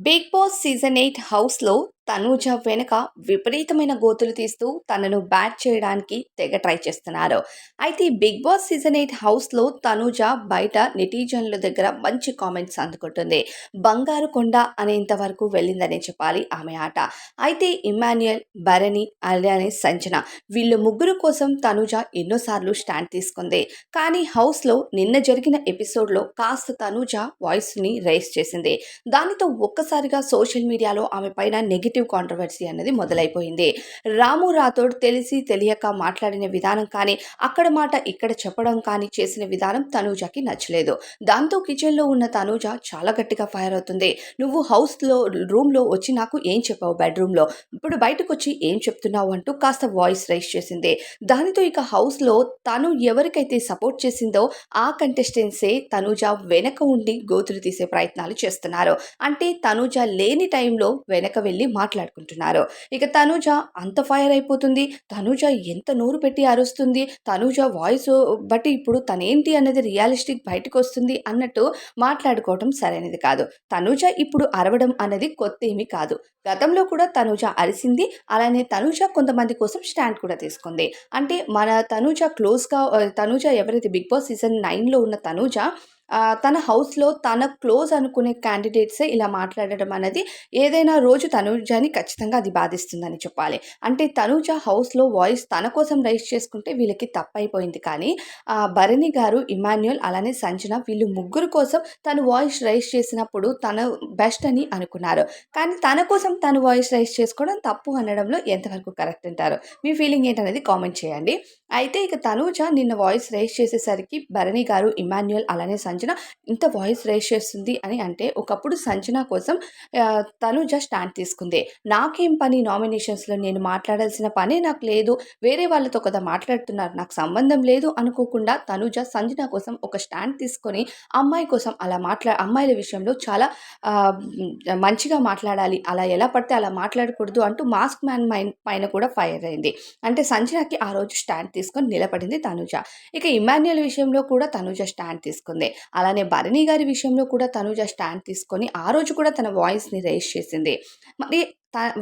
Big boss season 8 హౌస్‌లో తనూజ వెనక విపరీతమైన గోతులు తీస్తూ తనను బ్యాట్ చేయడానికి తెగ ట్రై చేస్తున్నారు. అయితే బిగ్ బాస్ సీజన్ 8 హౌస్‌లో తనూజ బయట నెటిజన్ల దగ్గర మంచి కామెంట్స్ అందుకుంటుంది. బంగారు కొండ అనేంత వరకు వెళ్ళిందనే చెప్పాలి ఆమె ఆట. అయితే ఇమ్మాన్యుయల్, భరణి అలానే సంజన వీళ్ళు ముగ్గురు కోసం తనూజ ఎన్నో సార్లు స్టాండ్ తీసుకుంది. కానీ హౌస్‌లో నిన్న జరిగిన ఎపిసోడ్‌లో కాస్త తనూజ వాయిస్‌ని రైజ్ చేసింది. దానితో ఒక్కసారిగా సోషల్ మీడియాలో ఆమె పైన నెగెటివ్ కాంట్రవర్సీ అనేది మొదలైపోయింది. రాము రాథోడ్ తెలిసి తెలియక మాట్లాడిన విధానం కానీ, అక్కడ మాట ఇక్కడ చెప్పడం కానీ చేసిన విధానం తనూజకి నచ్చలేదు. దాంతో కిచెన్‌లో ఉన్న తనూజ చాలా గట్టిగా ఫైర్ అవుతుంది. "నువ్వు రూమ్‌లో వచ్చి నాకు ఏం చెప్పావు బెడ్‌రూమ్‌లో? ఇప్పుడు బయటకొచ్చి ఏం చెప్తున్నావు?" అంటూ కాస్త వాయిస్ రైజ్ చేసింది. దానితో ఇక హౌస్‌లో తను ఎవరికైతే సపోర్ట్ చేసిందో ఆ కంటెస్టెంట్సే తనూజ వెనక ఉండి గోతులు తీసే ప్రయత్నాలు చేస్తున్నారు. అంటే తనూజ లేని టైంలో వెనక వెళ్ళి మాట్లాడుకుంటున్నారు. ఇక తనూజ అంత ఫైర్ అయిపోతుంది. తనూజ ఎంత నోరు పెట్టి అరుస్తుంది. తనూజ వాయిస్ బట్టి ఇప్పుడు తనేంటి అన్నది రియలిస్టిక్ బయటకొస్తుంది అన్నట్టు మాట్లాడుకోవటం సరైనది కాదు. తనూజ ఇప్పుడు అరవడం అనేది కొత్తేమీ కాదు. గతంలో కూడా తనూజ అరిసింది. అలానే తనూజ కొంతమంది కోసం స్టాండ్ కూడా తీసుకుంది. అంటే మన తనూజ ఎవరైతే 'బిగ్ బాస్' సీజన్ 9లో ఉన్న తనూజ తన హౌస్‌లో తన క్లోజ్ అనుకునే క్యాండిడేట్సే ఇలా మాట్లాడడం అనేది ఏదైనా రోజు తనూజని ఖచ్చితంగా అది బాధిస్తుందని చెప్పాలి. అంటే తనూజ హౌస్‌లో వాయిస్ తన కోసం రైజ్ చేసుకుంటే వీళ్ళకి తప్పైపోయింది. కానీ భరణి గారు, ఇమ్మాన్యుయల్ అలానే సంజన వీళ్ళు ముగ్గురు కోసం తను వాయిస్ రైజ్ చేసినప్పుడు తన బెస్ట్ అని అనుకున్నారు. కానీ తన కోసం తను వాయిస్ రైజ్ చేసుకోవడం తప్పు అనడంలో ఎంతవరకు కరెక్ట్ అంటారు? మీ ఫీలింగ్ ఏంటనేది కామెంట్ చేయండి. అయితే ఇక తనూజ నిన్న వాయిస్ రైజ్ చేసేసరికి భరణి గారు, ఇమ్మాన్యుయల్ అలానే సంజన ఇంత వాయిస్ రైజ్ చేస్తుంది అని అంటే ఒకప్పుడు సంజన కోసం తనూజ స్టాండ్ తీసుకుంది. నాకేం పని నామినేషన్స్‌లో నేను మాట్లాడాల్సిన పనే నాకు లేదు. వేరే వాళ్ళతో కదా మాట్లాడుతున్నారు. నాకు సంబంధం లేదు అనుకోకుండా తనూజ సంజన కోసం ఒక స్టాండ్ తీసుకొని అమ్మాయి కోసం అమ్మాయిల విషయంలో చాలా మంచిగా మాట్లాడాలి. అలా ఎలా పడితే అలా మాట్లాడకూడదు అంటూ మాస్క్ మ్యాన్ పైన కూడా ఫైర్ అయింది. అంటే సంజనకి ఆ రోజు స్టాండ్ తీసుకొని నిలబడింది తనూజ. ఇక ఇమ్మాన్యుయల్ విషయంలో కూడా తనూజ స్టాండ్ తీసుకుంది. అలానే భరణి గారి విషయంలో కూడా తనూజ స్టాండ్ తీసుకొని ఆ రోజు కూడా తన వాయిస్‌ని రైజ్ చేసింది. మరి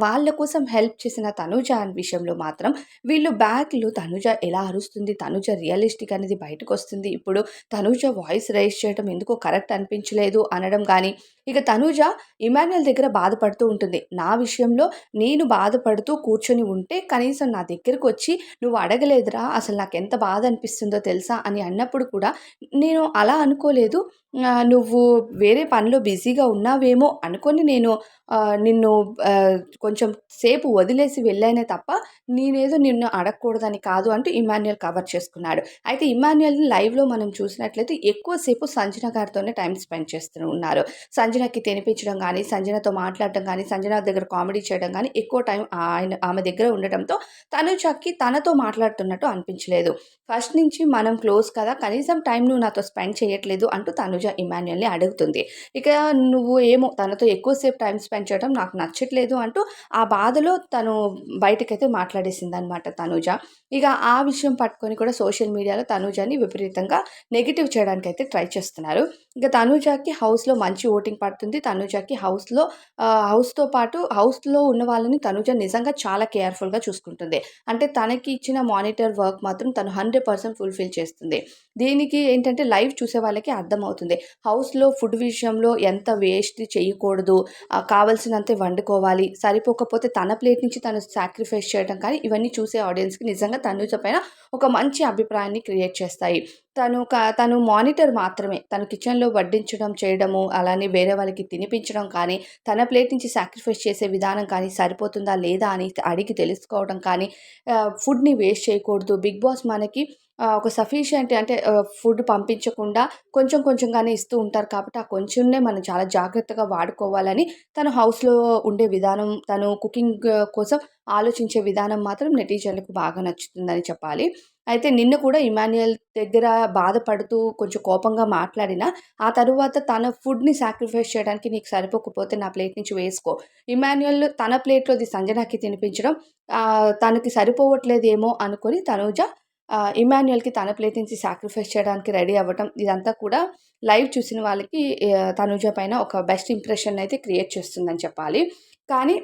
వాళ్ళ కోసం హెల్ప్ చేసిన తనూజ విషయంలో మాత్రం వీళ్ళు బ్యాక్‌లో తనూజ ఎలా అరుస్తుంది, తనూజ రియలిస్టిక్ అనేది బయటకొస్తుంది. ఇప్పుడు తనూజ వాయిస్ రైజ్ చేయడం ఎందుకో కరెక్ట్ అనిపించలేదు అనడం గానీ, ఇక తనూజ ఇమ్మాన్యుయల్ దగ్గర బాధపడుతూ ఉంటుంది. నా విషయంలో నేను బాధపడుతూ కూర్చొని ఉంటే కనీసం నా దగ్గరకొచ్చి "నువ్వు అడగలేదురా అసలు నాకెంత బాధ అనిపిస్తుందో తెలుసా?" అని అన్నప్పుడు కూడా నేను అలా అనుకోలేదు. నువ్వు వేరే పనిలో బిజీగా ఉన్నావేమో అనుకోని నేను నిన్ను కొంచెం సేపు వదిలేసి వెళ్ళానే తప్ప నేనేదో నిన్ను అడగకూడదని కాదు అంటూ ఇమ్మాన్యుయల్ కవర్ చేసుకున్నాడు. అయితే ఇమ్మాన్యుయల్‌ని లైవ్‌లో మనం చూసినట్లయితే ఎక్కువ సేపు సంజన గారితోనే టైమ్ స్పెండ్ చేస్తూ ఉన్నారు. సంజనకి తినిపించడం గానీ, సంజనతో మాట్లాడడం గానీ, సంజన దగ్గర కామెడీ చేయడం గానీ ఎక్కువ టైం ఆమె దగ్గర ఉండటంతో తనుజకి తనతో మాట్లాడుతున్నట్టు అనిపించలేదు. ఫస్ట్ నుంచి మనం క్లోజ్ కదా! కనీసం టైం నువ్వు నాతో స్పెండ్ చేయట్లేదు అంటూ తనుజ ఇమ్మాన్యుయల్‌ని అడుగుతుంది. ఇక నువ్వు ఏమో తనతో ఎక్కువ సేపు టైమ్ స్పెండ్ చేయడం నాకు నచ్చట్లేదు అంటూ ఆ బాధలో తను బయటకైతే మాట్లాడేసిందనమాట తనుజ. ఇక ఆ విషయం పట్టుకొని కూడా సోషల్ మీడియాలో తనుజని విపరీతంగా నెగెటివ్ చేయడానికైతే ట్రై చేస్తున్నారు. ఇక తనుజకి హౌస్‌లో మంచి ఓటింగ్ పడుతుంది. తనుజకి హౌస్‌లో ఉన్న వాళ్ళని తనుజ నిజంగా చాలా కేర్‌ఫుల్‌గా చూసుకుంటుంది. అంటే తనకి ఇచ్చిన మానిటర్ వర్క్ మాత్రం తను 100% ఫుల్‌ఫిల్ చేస్తుంది. దీనికి ఏంటంటే లైవ్ చూసే వాళ్ళకి అర్థమవుతుంది. హౌస్‌లో ఫుడ్ విషయంలో ఎంత వేస్ట్ చేయకూడదు. కావాల్సినంతే వండుకోవాలి. సరిపోకపోతే తన ప్లేట్ నుంచి తను సాక్రిఫైస్ చేయడం కానీ ఇవన్నీ చూసే ఆడియన్స్‌కి నిజంగా తనుజ పైన ఒక మంచి అభిప్రాయాన్ని క్రియేట్ చేస్తాయి. తను మానిటర్ మాత్రమే. తను కిచెన్‌లో వడ్డించడం, చేయడము, అలానే వేరే వాళ్ళకి తినిపించడం కానీ, తన ప్లేట్ నుంచి సాక్రిఫైస్ చేసే విధానం కానీ, సరిపోతుందా లేదా అని అడిగి తెలుసుకోవడం కానీ, ఫుడ్‌ని వేస్ట్ చేయకూడదు. బిగ్ బాస్ మనకి ఒక సఫిషియంట్ అంటే ఫుడ్ పంపించకుండా కొంచెం కొంచెంగానే ఇస్తూ ఉంటారు కాబట్టి, ఆ కొంచెంనే మనం చాలా జాగ్రత్తగా వాడుకోవాలని తను హౌస్‌లో ఉండే విధానం, తను కుకింగ్ కోసం ఆలోచించే విధానం మాత్రం నెటిజన్‌లకు బాగా నచ్చుతుందని చెప్పాలి. అయితే నిన్న కూడా ఇమాన్యుయల్ దగ్గర బాధపడుతూ కొంచెం కోపంగా మాట్లాడినా, ఆ తరువాత తన ఫుడ్‌ని సాక్రిఫైస్ చేయడానికి నీకు సరిపోకపోతే నా ప్లేట్ నుంచి వేసుకో. ఇమాన్యుయల్ తన ప్లేట్‌లోది సంజనకి తినిపించడం తనకి సరిపోవట్లేదేమో అనుకోని తనూజ ఇమాన్యుయల్‌కి తన ప్లేట్ నుంచి సాక్రిఫైస్ చేయడానికి రెడీ అవ్వటం ఇదంతా కూడా లైవ్ చూసిన వాళ్ళకి తనూజ పైన ఒక బెస్ట్ ఇంప్రెషనయితే క్రియేట్ చేస్తుందని చెప్పాలి. కానీ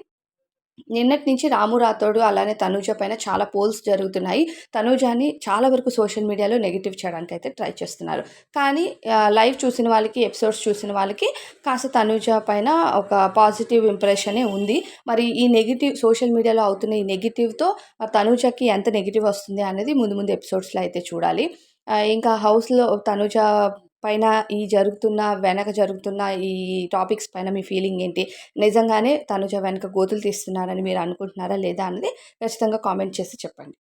నిన్నటి నుంచి 'రాము రాథోడు' అలానే 'తనూజ' పైన చాలా పోల్స్ జరుగుతున్నాయి. 'తనూజాని' చాలా వరకు సోషల్ మీడియాలో నెగెటివ్ చేయడానికైతే ట్రై చేస్తున్నారు. కానీ లైవ్ చూసిన వాళ్ళకి, ఎపిసోడ్స్ చూసిన వాళ్ళకి కాస్త 'తనూజ' పైన ఒక పాజిటివ్ ఇంప్రెషనే ఉంది. మరి ఈ నెగెటివ్ సోషల్ మీడియాలో అవుతున్న ఈ నెగెటివ్‌తో 'తనూజకి' ఎంత నెగెటివ్ వస్తుంది అనేది ముందు ముందు ఎపిసోడ్స్‌లో అయితే చూడాలి. ఇంకా హౌస్‌లో 'తనూజ' పైన వెనక జరుగుతున్న ఈ టాపిక్స్ పైన మీ ఫీలింగ్ ఏంటి? నిజంగానే తనుజ వెనక గోతులు తీస్తున్నారని మీరు అనుకుంటున్నారా లేదా అన్నది ఖచ్చితంగా కామెంట్ చేసి చెప్పండి.